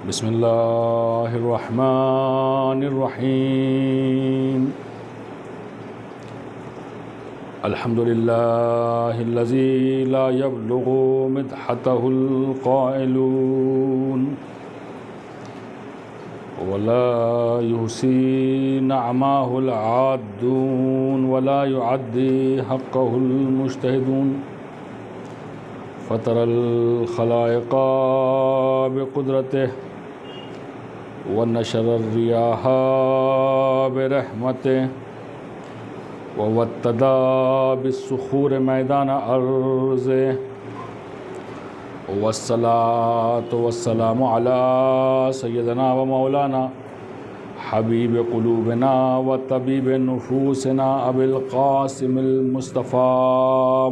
بسم اللہ الرحمن الرحیم الحمد للہ الذی لا یبلغ مدحتہ القائلون ولا یحصی نعماہ العادون ولا یعدی حقہ المجتہدون فطر الخلائق بقدرته ونشر الرياح برحمته ووتد بالصخور میدان ارضه والصلاة والسلام على سيدنا ومولانا حبيب قلوبنا وطبيب نفوسنا أبي القاسم المصطفى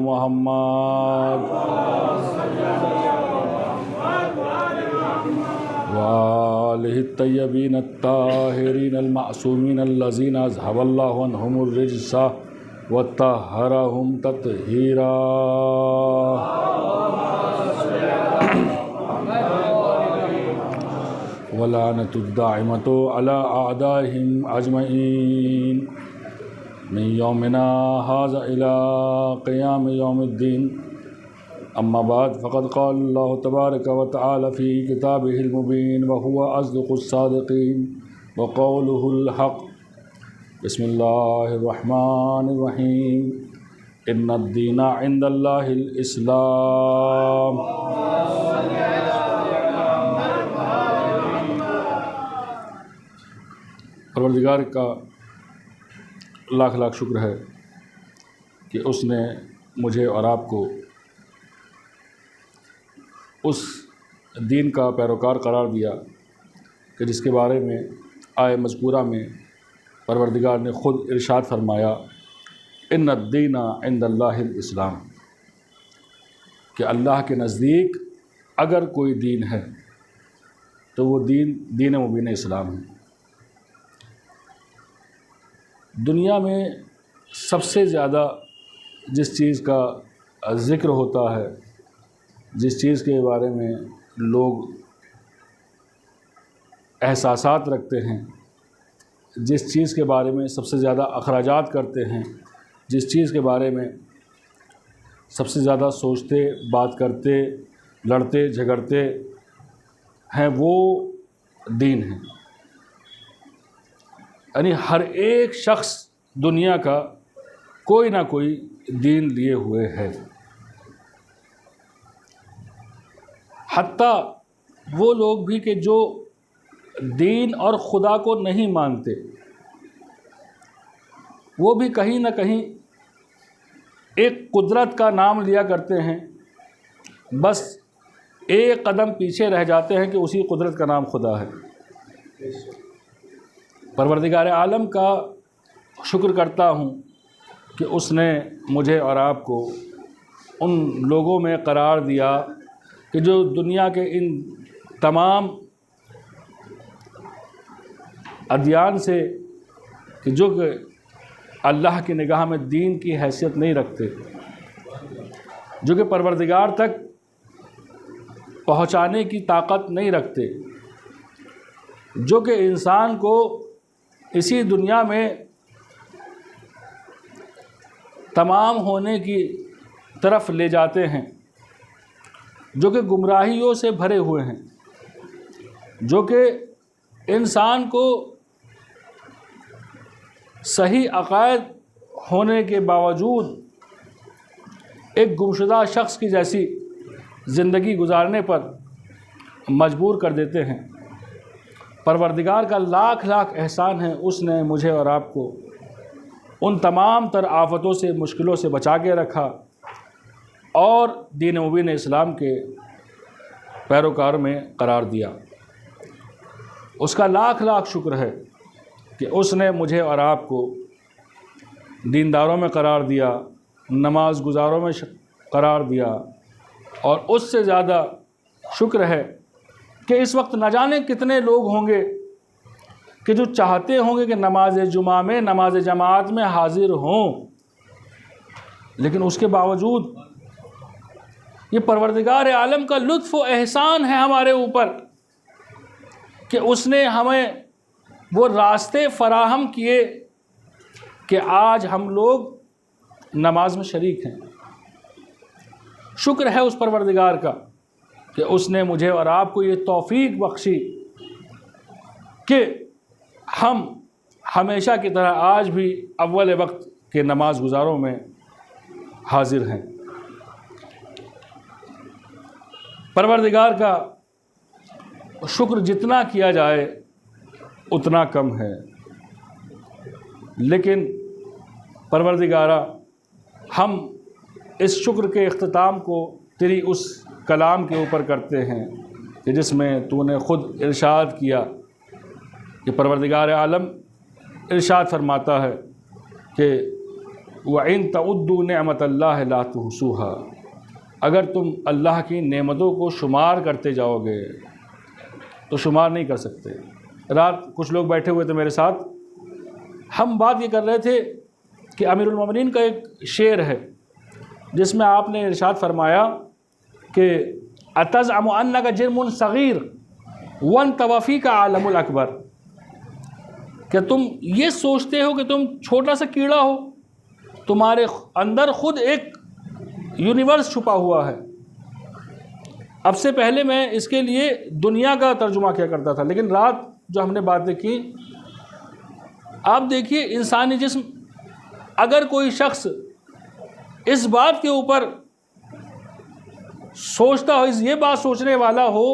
محمد وآله الطيبين الطاهرين المعصومين الذين أذهب الله عنهم الرجس وطهرهم تطهيرا ولعنة الداعمة على أعدائهم أجمعين من يومنا هذا إلى قيام يوم الدين. أما بعد فقد قال الله تبارك وتعالى في كتابه المبين وهو أصدق الصادقين وقوله الحق. بسم الله الرحمن الرحيم إن الدين عند الله الإسلام. پروردگار کا لاکھ لاکھ شکر ہے کہ اس نے مجھے اور آپ کو اس دین کا پیروکار قرار دیا کہ جس کے بارے میں آیہ مذکورہ میں پروردگار نے خود ارشاد فرمایا ان الدین عند اللہ الاسلام، کہ اللہ کے نزدیک اگر کوئی دین ہے تو وہ دین مبین اسلام ہے. دنیا میں سب سے زیادہ جس چیز کا ذکر ہوتا ہے، جس چیز کے بارے میں لوگ احساسات رکھتے ہیں، جس چیز کے بارے میں سب سے زیادہ اخراجات کرتے ہیں، جس چیز کے بارے میں سب سے زیادہ سوچتے، بات کرتے، لڑتے جھگڑتے ہیں، وہ دین ہے. یعنی ہر ایک شخص دنیا کا کوئی نہ کوئی دین لیے ہوئے ہے. حتیٰ وہ لوگ بھی کہ جو دین اور خدا کو نہیں مانتے، وہ بھی کہیں نہ کہیں ایک قدرت کا نام لیا کرتے ہیں، بس ایک قدم پیچھے رہ جاتے ہیں کہ اسی قدرت کا نام خدا ہے. پروردگار عالم کا شکر کرتا ہوں کہ اس نے مجھے اور آپ کو ان لوگوں میں قرار دیا کہ جو دنیا کے ان تمام ادیان سے کہ جو کہ اللہ کی نگاہ میں دین کی حیثیت نہیں رکھتے، جو کہ پروردگار تک پہنچانے کی طاقت نہیں رکھتے، جو کہ انسان کو اسی دنیا میں تمام ہونے کی طرف لے جاتے ہیں، جو کہ گمراہیوں سے بھرے ہوئے ہیں، جو کہ انسان کو صحیح عقائد ہونے کے باوجود ایک گمشدہ شخص کی جیسی زندگی گزارنے پر مجبور کر دیتے ہیں. پروردگار کا لاکھ لاکھ احسان ہے، اس نے مجھے اور آپ کو ان تمام تر آفتوں سے، مشکلوں سے بچا کے رکھا اور دین مبین اسلام کے پیروکار میں قرار دیا. اس کا لاکھ لاکھ شکر ہے کہ اس نے مجھے اور آپ کو دینداروں میں قرار دیا، نماز گزاروں میں قرار دیا، اور اس سے زیادہ شکر ہے کہ اس وقت نہ جانے کتنے لوگ ہوں گے کہ جو چاہتے ہوں گے کہ نماز جمعہ میں، نماز جماعت میں حاضر ہوں، لیکن اس کے باوجود یہ پروردگار عالم کا لطف و احسان ہے ہمارے اوپر کہ اس نے ہمیں وہ راستے فراہم کیے کہ آج ہم لوگ نماز میں شریک ہیں۔ شکر ہے اس پروردگار کا کہ اس نے مجھے اور آپ کو یہ توفیق بخشی کہ ہم ہمیشہ کی طرح آج بھی اول وقت کے نماز گزاروں میں حاضر ہیں۔ پروردگار کا شکر جتنا کیا جائے اتنا کم ہے، لیکن پروردگارا ہم اس شکر کے اختتام کو تیری اس کلام کے اوپر کرتے ہیں کہ جس میں تو نے خود ارشاد کیا کہ پروردگار عالم ارشاد فرماتا ہے کہ وَإِن تَعُدُّوا نِعْمَةَ اللَّهِ لَا تُحْصُوهَا، اگر تم اللہ کی نعمتوں کو شمار کرتے جاؤ گے تو شمار نہیں کر سکتے۔ رات کچھ لوگ بیٹھے ہوئے تھے میرے ساتھ، ہم بات یہ کر رہے تھے کہ امیر المومنین کا ایک شعر ہے جس میں آپ نے ارشاد فرمایا کہ اتزعم انک جرم صغیر وانت وفیک عالم الاکبر، کہ تم یہ سوچتے ہو کہ تم چھوٹا سا کیڑا ہو، تمہارے اندر خود ایک یونیورس چھپا ہوا ہے۔ اب سے پہلے میں اس کے لیے دنیا کا ترجمہ کیا کرتا تھا، لیکن رات جو ہم نے باتیں کی، آپ دیکھیے انسانی جسم، اگر کوئی شخص اس بات کے اوپر سوچتا ہو، یہ بات سوچنے والا ہو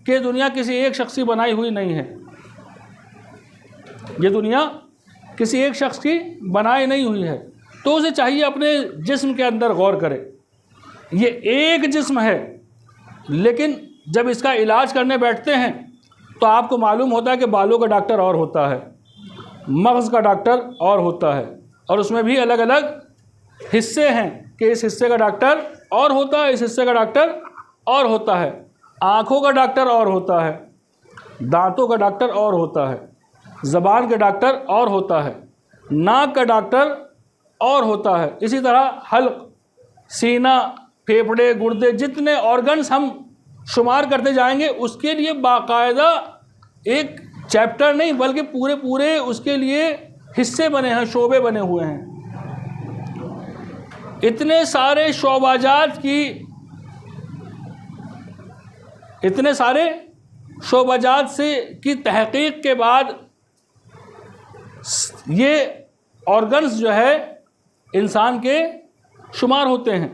کہ دنیا کسی ایک شخص کی بنائی ہوئی نہیں ہے، یہ دنیا کسی ایک شخص کی بنائی نہیں ہوئی ہے، تو اسے چاہیے اپنے جسم کے اندر غور کرے۔ یہ ایک جسم ہے، لیکن جب اس کا علاج کرنے بیٹھتے ہیں تو آپ کو معلوم ہوتا ہے کہ بالوں کا ڈاکٹر اور ہوتا ہے، مغز کا ڈاکٹر اور ہوتا ہے، اور اس میں بھی الگ الگ حصے ہیں کہ اس حصے کا ڈاکٹر اور ہوتا ہے، اس حصے کا ڈاکٹر اور ہوتا ہے، آنکھوں کا ڈاکٹر اور ہوتا ہے، دانتوں کا ڈاکٹر اور ہوتا ہے، زبان کا ڈاکٹر اور ہوتا ہے، ناک کا ڈاکٹر اور ہوتا ہے، اسی طرح حلق، سینہ، پھیپھڑے، گردے، جتنے آرگنز ہم شمار کرتے جائیں گے اس کے لیے باقاعدہ ایک چیپٹر نہیں بلکہ پورے اس کے لیے حصے بنے ہیں، شعبے بنے ہوئے ہیں۔ اتنے سارے شعبجات کی تحقیق کے بعد یہ آرگنز جو ہے انسان کے شمار ہوتے ہیں،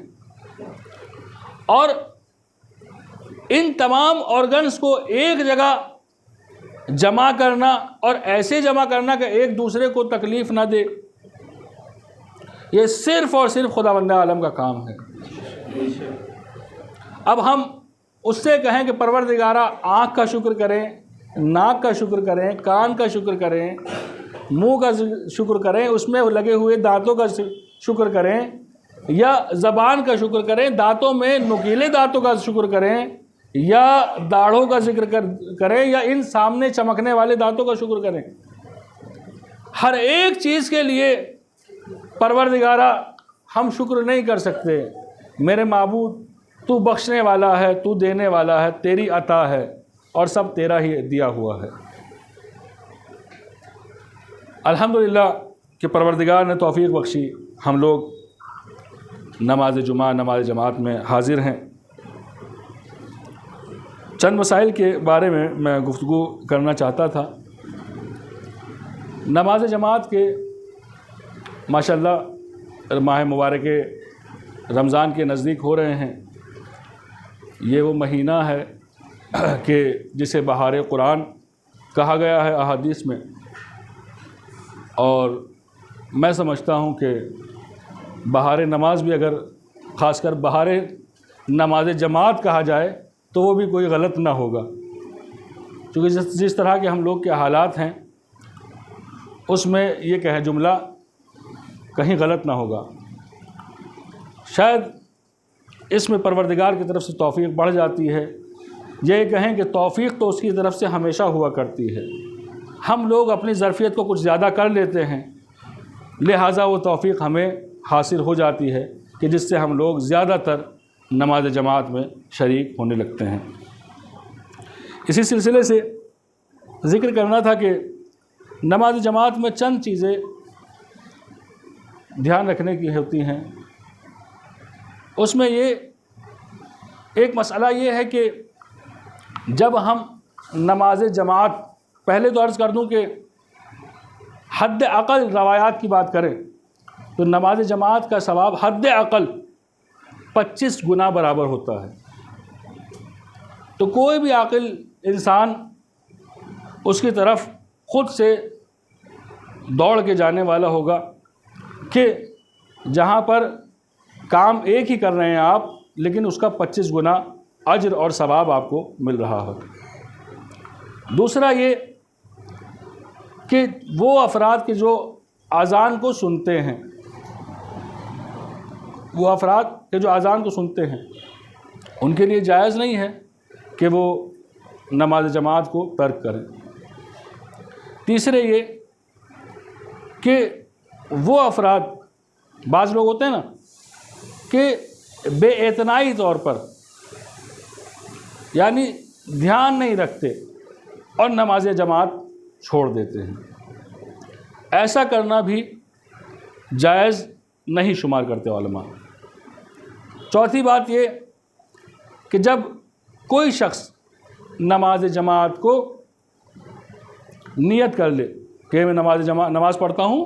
اور ان تمام آرگنز کو ایک جگہ جمع کرنا اور ایسے جمع کرنا کہ ایک دوسرے کو تکلیف نہ دے، یہ صرف اور صرف خداوند عالم کا کام ہے۔ اب ہم اس سے کہیں کہ پروردگارہ آنکھ کا شکر کریں، ناک کا شکر کریں، کان کا شکر کریں، منہ کا شکر کریں، اس میں لگے ہوئے دانتوں کا شکر کریں، یا زبان کا شکر کریں، دانتوں میں نکیلے دانتوں کا شکر کریں، یا داڑھوں کا ذکر کریں، یا ان سامنے چمکنے والے دانتوں کا شکر کریں، ہر ایک چیز کے لیے پروردگارہ ہم شکر نہیں کر سکتے۔ میرے معبود تو بخشنے والا ہے، تو دینے والا ہے، تیری عطا ہے اور سب تیرا ہی دیا ہوا ہے۔ الحمدللہ کہ پروردگار نے توفیق بخشی، ہم لوگ نماز جمعہ، نماز جماعت میں حاضر ہیں۔ چند مسائل کے بارے میں گفتگو کرنا چاہتا تھا۔ نماز جماعت کے ماشاءاللہ ماہ مبارک رمضان کے نزدیک ہو رہے ہیں۔ یہ وہ مہینہ ہے کہ جسے بہار قرآن کہا گیا ہے احادیث میں، اور میں سمجھتا ہوں کہ بہار نماز بھی اگر خاص کر بہار نماز جماعت کہا جائے تو وہ بھی کوئی غلط نہ ہوگا، کیونکہ جس طرح کے ہم لوگ کے حالات ہیں اس میں یہ کہے جملہ کہیں غلط نہ ہوگا۔ شاید اس میں پروردگار کی طرف سے توفیق بڑھ جاتی ہے، یہ کہیں کہ توفیق تو اس کی طرف سے ہمیشہ ہوا کرتی ہے، ہم لوگ اپنی ظرفیت کو کچھ زیادہ کر لیتے ہیں، لہٰذا وہ توفیق ہمیں حاصل ہو جاتی ہے کہ جس سے ہم لوگ زیادہ تر نماز جماعت میں شریک ہونے لگتے ہیں۔ اسی سلسلے سے ذکر کرنا تھا کہ نماز جماعت میں چند چیزیں دھیان رکھنے کی ہوتی ہیں. اس میں یہ ایک مسئلہ یہ ہے کہ جب ہم نماز جماعت، پہلے تو عرض کر دوں کہ حد اقل روایات کی بات کریں تو نماز جماعت کا ثواب حد اقل 25 گنا برابر ہوتا ہے. تو کوئی بھی عاقل انسان اس کی طرف خود سے دوڑ کے جانے والا ہوگا کہ جہاں پر کام ایک ہی کر رہے ہیں آپ، لیکن اس کا 25 گنا اجر اور ثواب آپ کو مل رہا ہو. دوسرا یہ کہ وہ افراد کے جو اذان کو سنتے ہیں، وہ افراد کے جو اذان کو سنتے ہیں ان کے لیے جائز نہیں ہے کہ وہ نماز جماعت کو ترک کریں. تیسرے یہ کہ وہ افراد، بعض لوگ ہوتے ہیں نا کہ بے اعتنائی طور پر یعنی دھیان نہیں رکھتے اور نماز جماعت چھوڑ دیتے ہیں، ایسا کرنا بھی جائز نہیں شمار کرتے علماء. چوتھی بات یہ کہ جب کوئی شخص نماز جماعت کو نیت کر لے کہ میں نماز پڑھتا ہوں،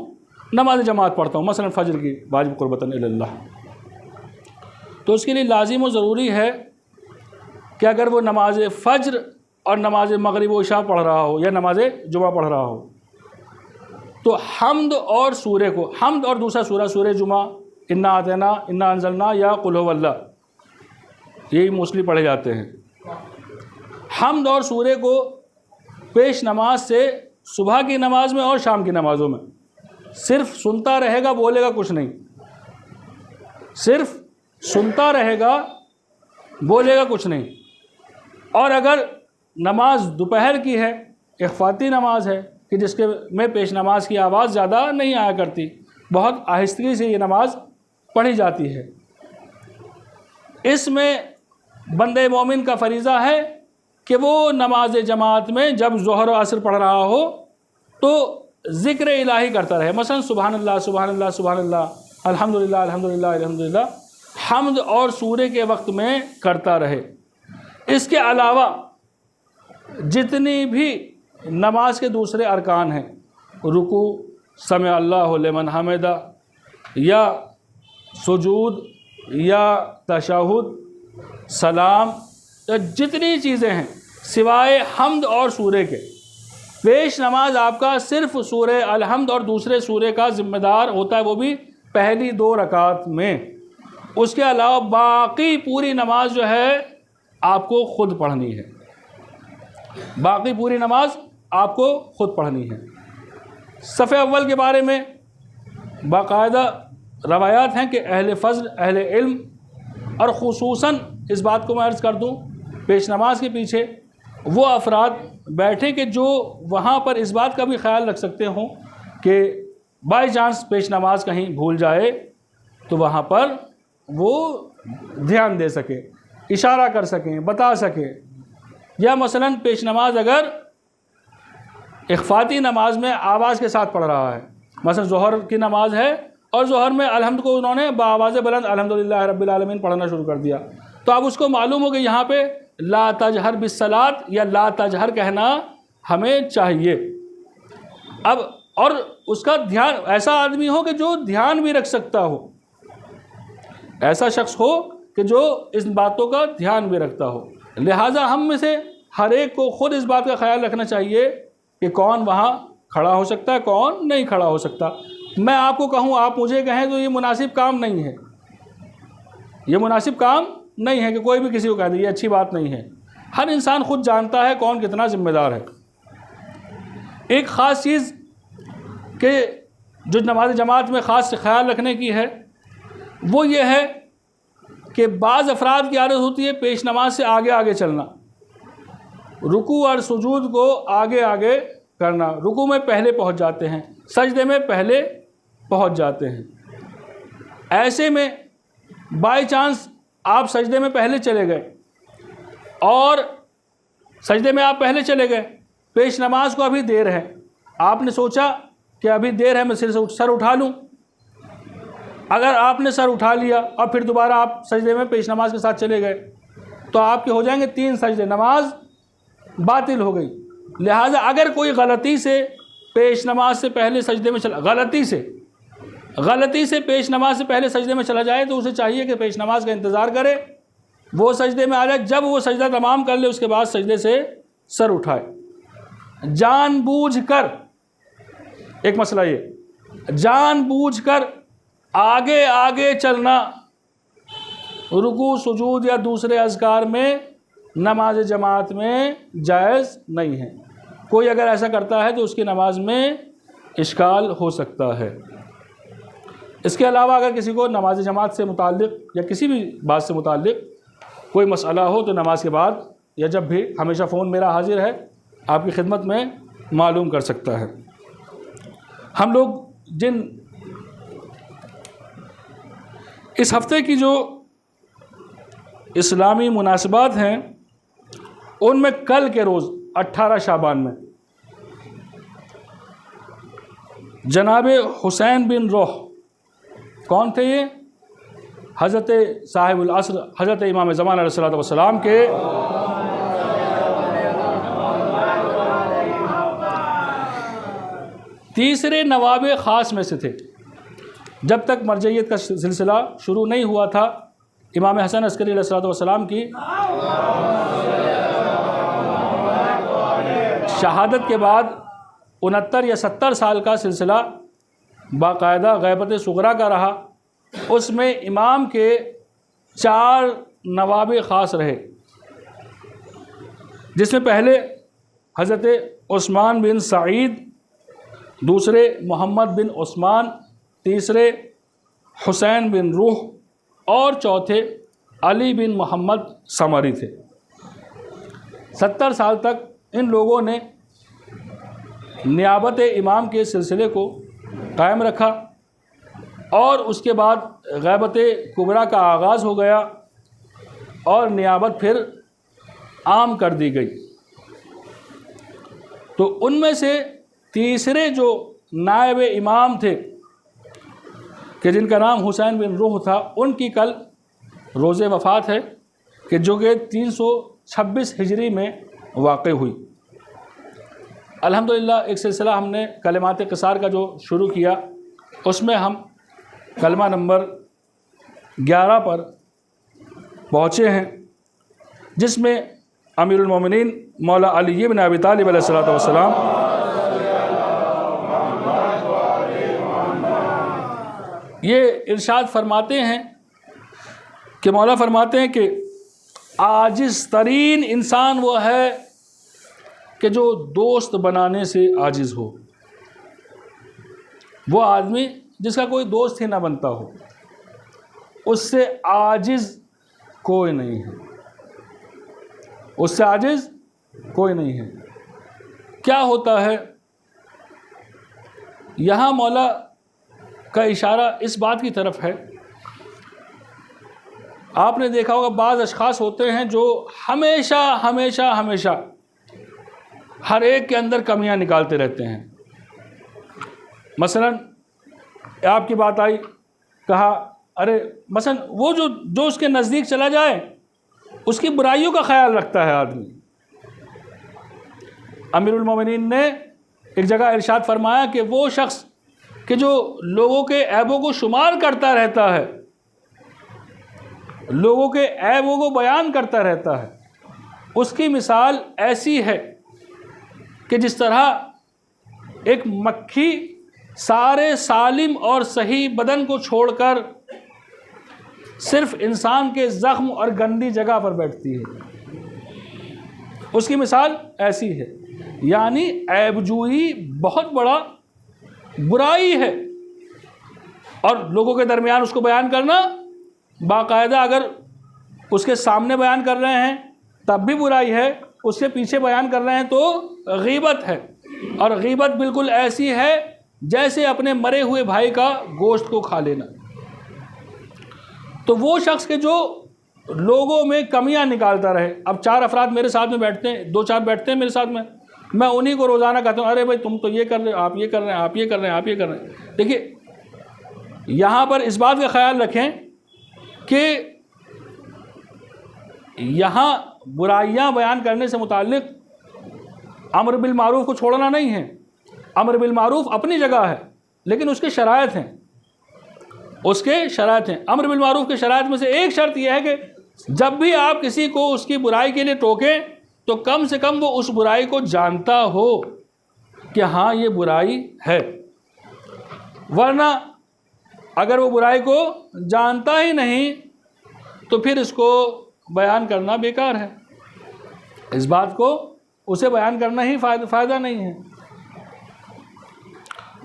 نماز جماعت پڑھتا ہوں، مثلا فجر کی واجب قربتاً اللہ، تو اس کے لیے لازم و ضروری ہے کہ اگر وہ نماز فجر اور نماز مغرب و عشاء پڑھ رہا ہو یا نماز جمعہ پڑھ رہا ہو تو حمد اور سورے کو، حمد اور دوسرا سورہ جمعہ، انا اعطینا، انا انزلنا یا قل هو اللہ، یہی موسٹلی پڑھے جاتے ہیں. حمد اور سورے کو پیش نماز سے صبح کی نماز میں اور شام کی نمازوں میں صرف سنتا رہے گا، بولے گا کچھ نہیں، صرف سنتا رہے گا، بولے گا کچھ نہیں. اور اگر نماز دوپہر کی ہے، اخفاتی نماز ہے کہ جس کے میں پیش نماز کی آواز زیادہ نہیں آیا کرتی، بہت آہستگی سے یہ نماز پڑھی جاتی ہے، اس میں بندے مومن کا فریضہ ہے کہ وہ نماز جماعت میں جب ظہر و عصر پڑھ رہا ہو تو ذکر الہی کرتا رہے، مثلا سبحان اللہ سبحان اللہ سبحان اللہ، الحمدللہ الحمدللہ الحمدللہ، حمد اور سورے کے وقت میں کرتا رہے. اس کے علاوہ جتنی بھی نماز کے دوسرے ارکان ہیں، رکوع، سمع اللہ لمن حمدہ، یا سجود، یا تشہد، سلام، جتنی چیزیں ہیں سوائے حمد اور سورے کے، پیش نماز آپ کا صرف سورہ الحمد اور دوسرے سورے کا ذمہ دار ہوتا ہے، وہ بھی پہلی 2 رکعت میں. اس کے علاوہ باقی پوری نماز جو ہے آپ کو خود پڑھنی ہے، باقی پوری نماز آپ کو خود پڑھنی ہے. صف اول کے بارے میں باقاعدہ روایات ہیں کہ اہل فضل، اہل علم، اور خصوصاً اس بات کو میں عرض کر دوں، پیش نماز کے پیچھے وہ افراد بیٹھے کہ جو وہاں پر اس بات کا بھی خیال رکھ سکتے ہوں کہ بائی چانس پیش نماز کہیں بھول جائے تو وہاں پر وہ دھیان دے سکے، اشارہ کر سکیں، بتا سکیں. یا مثلاً پیش نماز اگر اخفاتی نماز میں آواز کے ساتھ پڑھ رہا ہے، مثلا ظہر کی نماز ہے اور ظہر میں الحمد کو انہوں نے بآواز بلند الحمدللہ رب العالمین پڑھنا شروع کر دیا، تو اب اس کو معلوم ہو کہ یہاں پہ لا تجہر بالصلاۃ یا لا تجہر کہنا ہمیں چاہیے. اب اور اس کا دھیان، ایسا آدمی ہو کہ جو دھیان بھی رکھ سکتا ہو، ایسا شخص ہو کہ جو اس باتوں کا دھیان بھی رکھتا ہو. لہٰذا ہم میں سے ہر ایک کو خود اس بات کا خیال رکھنا چاہیے کہ کون وہاں کھڑا ہو سکتا ہے، کون نہیں کھڑا ہو سکتا. میں آپ کو کہوں، آپ مجھے کہیں تو یہ مناسب کام نہیں ہے، یہ مناسب کام نہیں ہے کہ کوئی بھی کسی کو کہہ دے، یہ اچھی بات نہیں ہے. ہر انسان خود جانتا ہے کون کتنا ذمہ دار ہے. ایک خاص چیز کہ جو نماز جماعت میں خاص خیال رکھنے کی ہے وہ یہ ہے کہ بعض افراد کی عادت ہوتی ہے پیش نماز سے آگے آگے چلنا، رکوع اور سجود کو آگے آگے کرنا، رکوع میں پہلے پہنچ جاتے ہیں، سجدے میں پہلے پہنچ جاتے ہیں. ایسے میں بائی چانس آپ سجدے میں پہلے چلے گئے اور سجدے میں آپ پہلے چلے گئے پیش نماز کو ابھی دیر ہے، آپ نے سوچا کہ ابھی دیر ہے میں سر اٹھا لوں، اگر آپ نے سر اٹھا لیا اور پھر دوبارہ آپ سجدے میں پیش نماز کے ساتھ چلے گئے تو آپ کے ہو جائیں گے 3 سجدے، نماز باطل ہو گئی۔ لہٰذا اگر کوئی غلطی سے پیش نماز سے پہلے سجدے میں غلطی سے پیش نماز سے پہلے سجدے میں چلا جائے تو اسے چاہیے کہ پیش نماز کا انتظار کرے، وہ سجدے میں آ جائے، جب وہ سجدہ تمام کر لے اس کے بعد سجدے سے سر اٹھائے۔ جان بوجھ کر، ایک مسئلہ یہ، جان بوجھ کر آگے آگے چلنا رکوع سجود یا دوسرے اذکار میں نماز جماعت میں جائز نہیں ہے۔ کوئی اگر ایسا کرتا ہے تو اس کی نماز میں اشکال ہو سکتا ہے۔ اس کے علاوہ اگر کسی کو نماز جماعت سے متعلق یا کسی بھی بات سے متعلق کوئی مسئلہ ہو تو نماز کے بعد یا جب بھی ہمیشہ فون میرا حاضر ہے، آپ کی خدمت میں معلوم کر سکتا ہے۔ ہم لوگ جن اس ہفتے کی جو اسلامی مناسبات ہیں ان میں کل کے روز 18 شعبان میں جناب حسین بن روح، کون تھے یہ؟ حضرت صاحب العصر حضرت امام زمان علیہ الصلوۃ والسلام کے تیسرے نواب خاص میں سے تھے۔ جب تک مرجعیت کا سلسلہ شروع نہیں ہوا تھا، امام حسن عسکری علیہ الصلوۃ والسلام کی شہادت کے بعد 69 یا 70 سال کا سلسلہ باقاعدہ غیبت صغریٰ کا رہا۔ اس میں امام کے 4 نواب خاص رہے، جس میں پہلے حضرت عثمان بن سعید، دوسرے محمد بن عثمان، تیسرے حسین بن روح اور چوتھے علی بن محمد سمری تھے۔ 70 سال تک ان لوگوں نے نیابت امام کے سلسلے کو قائم رکھا اور اس کے بعد غیبت کبریٰ کا آغاز ہو گیا اور نیابت پھر عام کر دی گئی۔ تو ان میں سے تیسرے جو نائب امام تھے کہ جن کا نام حسین بن روح تھا، ان کی کل روز وفات ہے کہ جو کہ 326 ہجری میں واقع ہوئی۔ الحمدللہ ایک سلسلہ ہم نے کلمات قصار کا جو شروع کیا، اس میں ہم کلمہ نمبر 11 پر پہنچے ہیں، جس میں امیر المومنین مولا علی بن ابی طالب علیہ الصلوۃ والسلام یہ ارشاد فرماتے ہیں کہ مولا فرماتے ہیں کہ عاجز ترین انسان وہ ہے کہ جو دوست بنانے سے عاجز ہو، وہ آدمی جس کا کوئی دوست ہی نہ بنتا ہو، اس سے عاجز کوئی نہیں ہے، اس سے عاجز کوئی نہیں ہے۔ کیا ہوتا ہے یہاں مولا کا اشارہ اس بات کی طرف ہے، آپ نے دیکھا ہوگا بعض اشخاص ہوتے ہیں جو ہمیشہ ہمیشہ ہمیشہ ہر ایک کے اندر کمیاں نکالتے رہتے ہیں۔ مثلا آپ کی بات آئی، کہا ارے مثلا وہ جو اس کے نزدیک چلا جائے اس کی برائیوں کا خیال رکھتا ہے آدمی۔ امیر المومنین نے ایک جگہ ارشاد فرمایا کہ وہ شخص کہ جو لوگوں کے عیبوں کو شمار کرتا رہتا ہے، لوگوں کے عیبوں کو بیان کرتا رہتا ہے، اس کی مثال ایسی ہے کہ جس طرح ایک مکھی سارے سالم اور صحیح بدن کو چھوڑ کر صرف انسان کے زخم اور گندی جگہ پر بیٹھتی ہے، اس کی مثال ایسی ہے۔ یعنی عیب جوئی بہت بڑا برائی ہے، اور لوگوں کے درمیان اس کو بیان کرنا باقاعدہ، اگر اس کے سامنے بیان کر رہے ہیں تب بھی برائی ہے، اس کے پیچھے بیان کر رہے ہیں تو غیبت ہے، اور غیبت بالکل ایسی ہے جیسے اپنے مرے ہوئے بھائی کا گوشت کو کھا لینا۔ تو وہ شخص کے جو لوگوں میں کمیاں نکالتا رہے، اب 4 افراد میرے ساتھ میں بیٹھتے ہیں، 2-4 بیٹھتے ہیں میرے ساتھ میں، میں انہی کو روزانہ کہتا ہوں ارے بھائی تم تو یہ کر رہے ہو، آپ یہ کر رہے ہیں، آپ یہ کر رہے ہیں، آپ یہ کر رہے ہیں۔ دیکھیے یہاں پر اس بات کا خیال رکھیں کہ یہاں برائیاں بیان کرنے سے متعلق امر بالمعروف کو چھوڑنا نہیں ہے۔ امر بالمعروف اپنی جگہ ہے لیکن اس کے شرائط ہیں، اس کے شرائط ہیں۔ امر بالمعروف کے شرائط میں سے ایک شرط یہ ہے کہ جب بھی آپ کسی کو اس کی برائی کے لیے ٹوکیں تو کم سے کم وہ اس برائی کو جانتا ہو کہ ہاں یہ برائی ہے، ورنہ اگر وہ برائی کو جانتا ہی نہیں تو پھر اس کو بیان کرنا بیکار ہے، اس بات کو اسے بیان کرنا ہی فائدہ نہیں ہے۔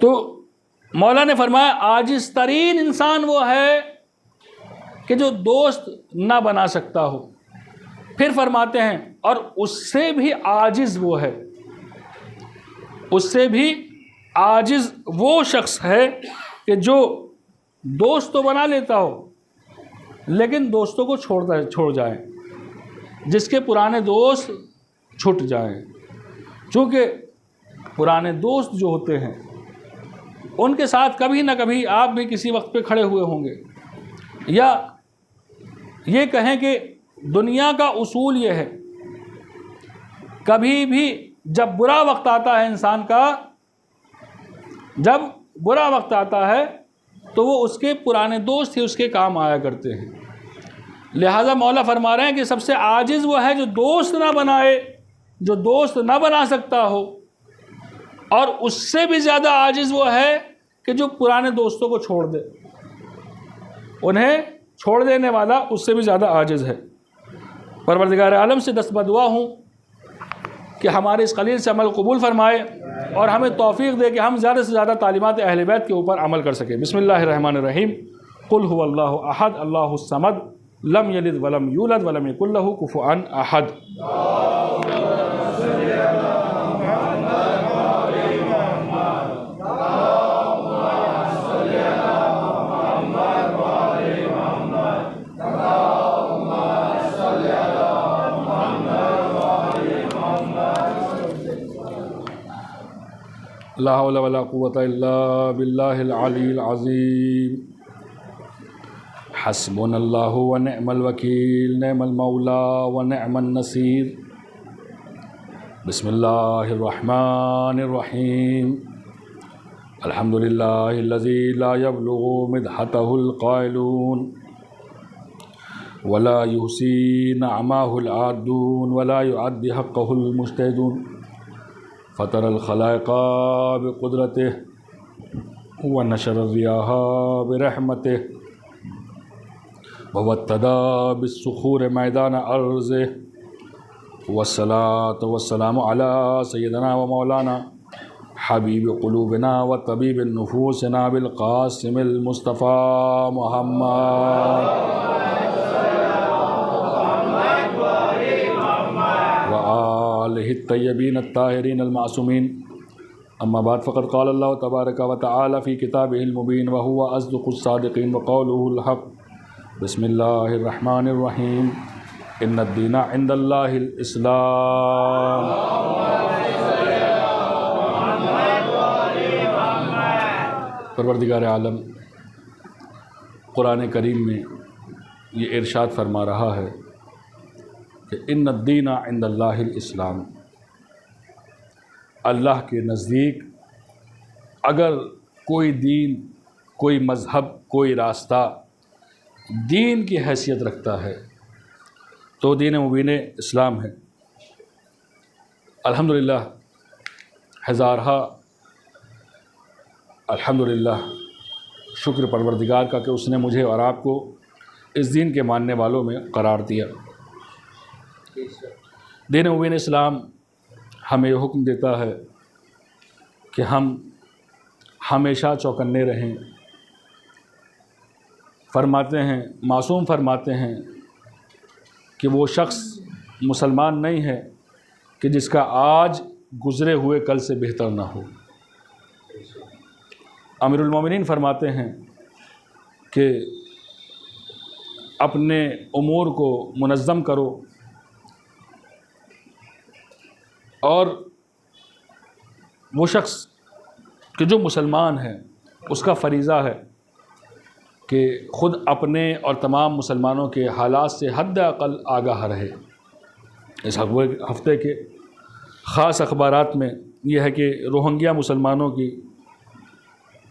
تو مولا نے فرمایا عاجز ترین انسان وہ ہے کہ جو دوست نہ بنا سکتا ہو۔ پھر فرماتے ہیں اور اس سے بھی عاجز وہ ہے، اس سے بھی عاجز وہ شخص ہے کہ جو دوست تو بنا لیتا ہو لیکن دوستوں کو چھوڑ جائے، جس کے پرانے دوست چھٹ جائیں۔ چونکہ پرانے دوست جو ہوتے ہیں ان کے ساتھ کبھی نہ کبھی آپ بھی کسی وقت پہ کھڑے ہوئے ہوں گے، یا یہ کہیں کہ دنیا کا اصول یہ ہے کبھی بھی جب برا وقت آتا ہے انسان کا، جب برا وقت آتا ہے تو وہ اس کے پرانے دوست ہی اس کے کام آیا کرتے ہیں۔ لہٰذا مولا فرما رہے ہیں کہ سب سے عاجز وہ ہے جو دوست نہ بنائے، جو دوست نہ بنا سکتا ہو، اور اس سے بھی زیادہ عاجز وہ ہے کہ جو پرانے دوستوں کو چھوڑ دے، انہیں چھوڑ دینے والا اس سے بھی زیادہ عاجز ہے۔ پروردگار عالم سے دست بدعا ہوں کہ ہمارے اس قلیل سے عمل قبول فرمائے اور ہمیں توفیق دے کہ ہم زیادہ سے زیادہ تعلیمات اہل بیت کے اوپر عمل کر سکیں۔ بسم اللہ الرحمن الرحیم۔ قل هو اللہ احد اللہ الصمد لم یلد ولم یولد ولم یکن لہ کفوا احد۔ لا حول ولا قوة الا باللہ العلی العظیم۔ حسبنا اللہ ونعم الوکیل، نعم المولا ونعم النصیر۔ بسم اللہ الرحمن الرحیم۔ الحمد للہ الذی لا یبلغ مدحتہ القائلون ولا یحصی نعماہ العادون ولا یعد حقہ المجتہدون۔ فطر الخلائق بقدرته ونشر الرياح برحمته ووتدا بالصخور میدان ارضه والصلاة والسلام على سيدنا ومولانا حبيب قلوبنا وطبيب نفوسنا بالقاسم المصطفى محمد وآلہ الطیبین الطاہرین المعصومین۔ اما بعد فقد قال اللہ تبارک و تعالی فی کتابہ المبین وہو اصدق الصادقین وقولہ الحق۔ بسم اللہ الرحمن الرحیم۔ ان الدین عند اللہ الاسلام۔ پروردگار عالم قرآن کریم میں یہ ارشاد فرما رہا ہے کہ ان الدین عند اللہ الاسلام، اللہ کے نزدیک اگر کوئی دین، کوئی مذہب، کوئی راستہ دین کی حیثیت رکھتا ہے تو دین مبین اسلام ہے۔ الحمدللہ، ہزارہا الحمدللہ شکر پروردگار کا کہ اس نے مجھے اور آپ کو اس دین کے ماننے والوں میں قرار دیا۔ دین مبین اسلام ہمیں یہ حکم دیتا ہے کہ ہم ہمیشہ چوکنے رہیں۔ فرماتے ہیں، معصوم فرماتے ہیں کہ وہ شخص مسلمان نہیں ہے کہ جس کا آج گزرے ہوئے کل سے بہتر نہ ہو۔ امیر المومنین فرماتے ہیں کہ اپنے امور کو منظم کرو اور وہ شخص کہ جو مسلمان ہے اس کا فریضہ ہے کہ خود اپنے اور تمام مسلمانوں کے حالات سے حد اقل آگاہ رہے۔ اس ہفتے کے خاص اخبارات میں یہ ہے کہ روہنگیا مسلمانوں کی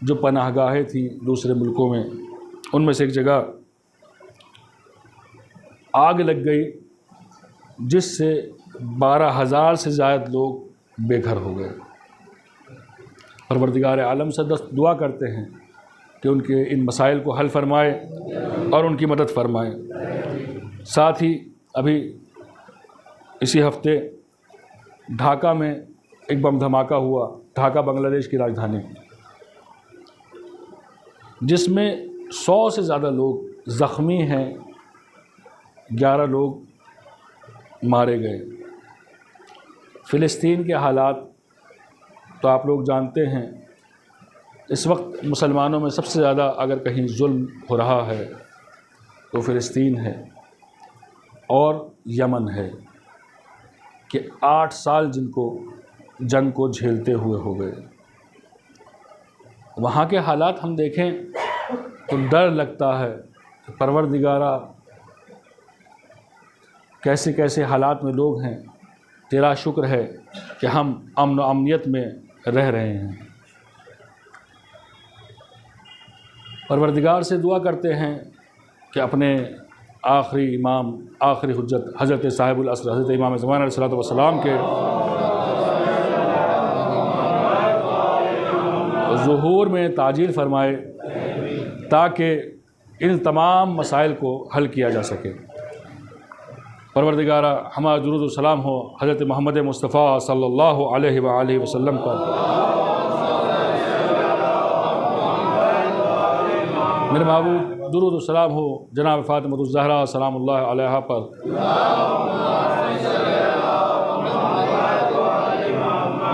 جو پناہ گاہیں تھیں دوسرے ملکوں میں، ان میں سے ایک جگہ آگ لگ گئی جس سے 12,000 سے زائد لوگ بے گھر ہو گئے۔ پروردگار عالم سے دعا کرتے ہیں کہ ان کے ان مسائل کو حل فرمائے اور ان کی مدد فرمائے۔ ساتھ ہی ابھی اسی ہفتے ڈھاکہ میں ایک بم دھماکہ ہوا، ڈھاکہ بنگلہ دیش کی راجدھانی، جس میں 100 سے زیادہ لوگ زخمی ہیں، 11 لوگ مارے گئے۔ فلسطین کے حالات تو آپ لوگ جانتے ہیں، اس وقت مسلمانوں میں سب سے زیادہ اگر کہیں ظلم ہو رہا ہے تو فلسطین ہے اور یمن ہے، کہ 8 سال جن کو جنگ کو جھیلتے ہوئے ہو گئے۔ وہاں کے حالات ہم دیکھیں تو ڈر لگتا ہے کہ پروردگارا کیسے کیسے حالات میں لوگ ہیں، تیرا شکر ہے کہ ہم امن و امنیت میں رہ رہے ہیں۔ پروردگار سے دعا کرتے ہیں کہ اپنے آخری امام، آخری حجت حضرت صاحب العصر حضرت امام زمان علیہ الصلوۃ والسلام کے ظہور میں تعجیل فرمائے تاکہ ان تمام مسائل کو حل کیا جا سکے۔ پروردگارہ ہمارا درود و سلام ہو حضرت محمد مصطفیٰ صلی اللہ علیہ وآلہ وسلم پر۔ میرے محبوب درود و سلام ہو جناب فاطمہ الزہرا سلام اللہ علیہا پر۔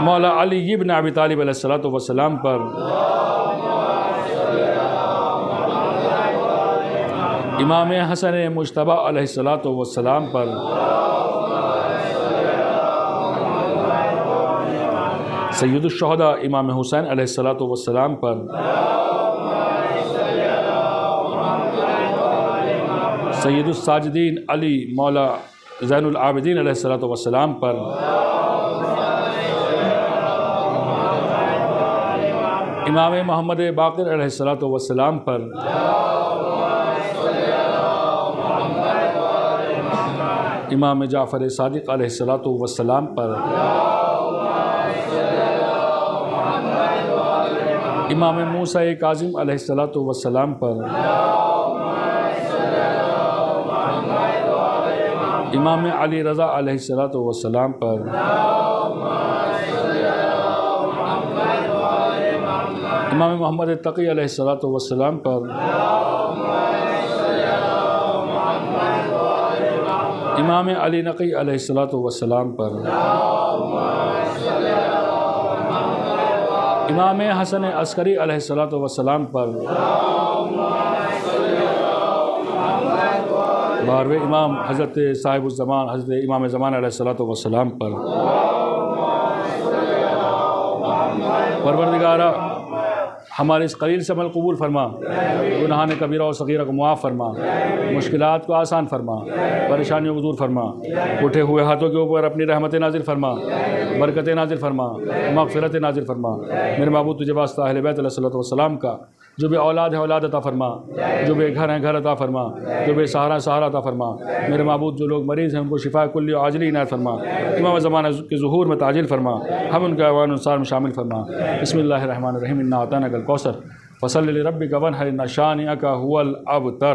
مولا علی ابن ابی طالب علیہ الصلوۃ والسلام پر۔ امام حسن مجتبی علیہ الصلوۃ والسلام پر۔ سید الشہداء امام حسین علیہ الصلوۃ والسلام پر۔ سید الساجدین علی مولا زین العابدین علیہ الصلوۃ والسلام پر۔ امام محمد باقر علیہ الصلوۃ والسلام پر۔ امام جعفر صادق علیہ الصلوۃ والسلام پر۔ امام موسیٰ کاظم علیہ الصلوۃ والسلام پر۔ امام علی رضا علیہ الصلوۃ والسلام پر۔ امام محمد تقی علیہ الصلوۃ والسلام پر۔ امام علی نقی علیہ الصلوۃ والسلام پر۔ امام حسن عسکری علیہ الصلوۃ والسلام پر۔ 12ویں امام حضرت صاحب الزمان حضرت امام زمان علیہ الصلوۃ والسلام پر۔ پروردگارہ ہمارے اس قلیل سے عمل قبول فرما، گناہان کبیرہ و صغیرہ کو معاف فرما، مشکلات کو آسان فرما، پریشانیوں کو دور فرما، اٹھے ہوئے ہاتھوں کے اوپر اپنی رحمت نازل فرما، برکت نازل فرما، مغفرت نازل فرما۔ میرے معبود تجھے واسطہ اہل بیت علیہ الصلوۃ والسلام کا، جو بے اولاد ہے اولاد عطا فرما، جو بے گھر ہیں گھر عطا فرما، جو بے سہارا سہارا عطا فرما۔ میرے معبود جو لوگ مریض ہیں ان کو شفا کلی و عاجلی عنایت فرما، امام زمانہ کے ظہور میں تعجیل فرما، ہم ان کے اعوان انصار میں شامل فرما۔ بسم اللہ الرحمن الرحیم، انا اعطیناک الکوثر فصل لربک وانحر ان شانئک هو الابتر۔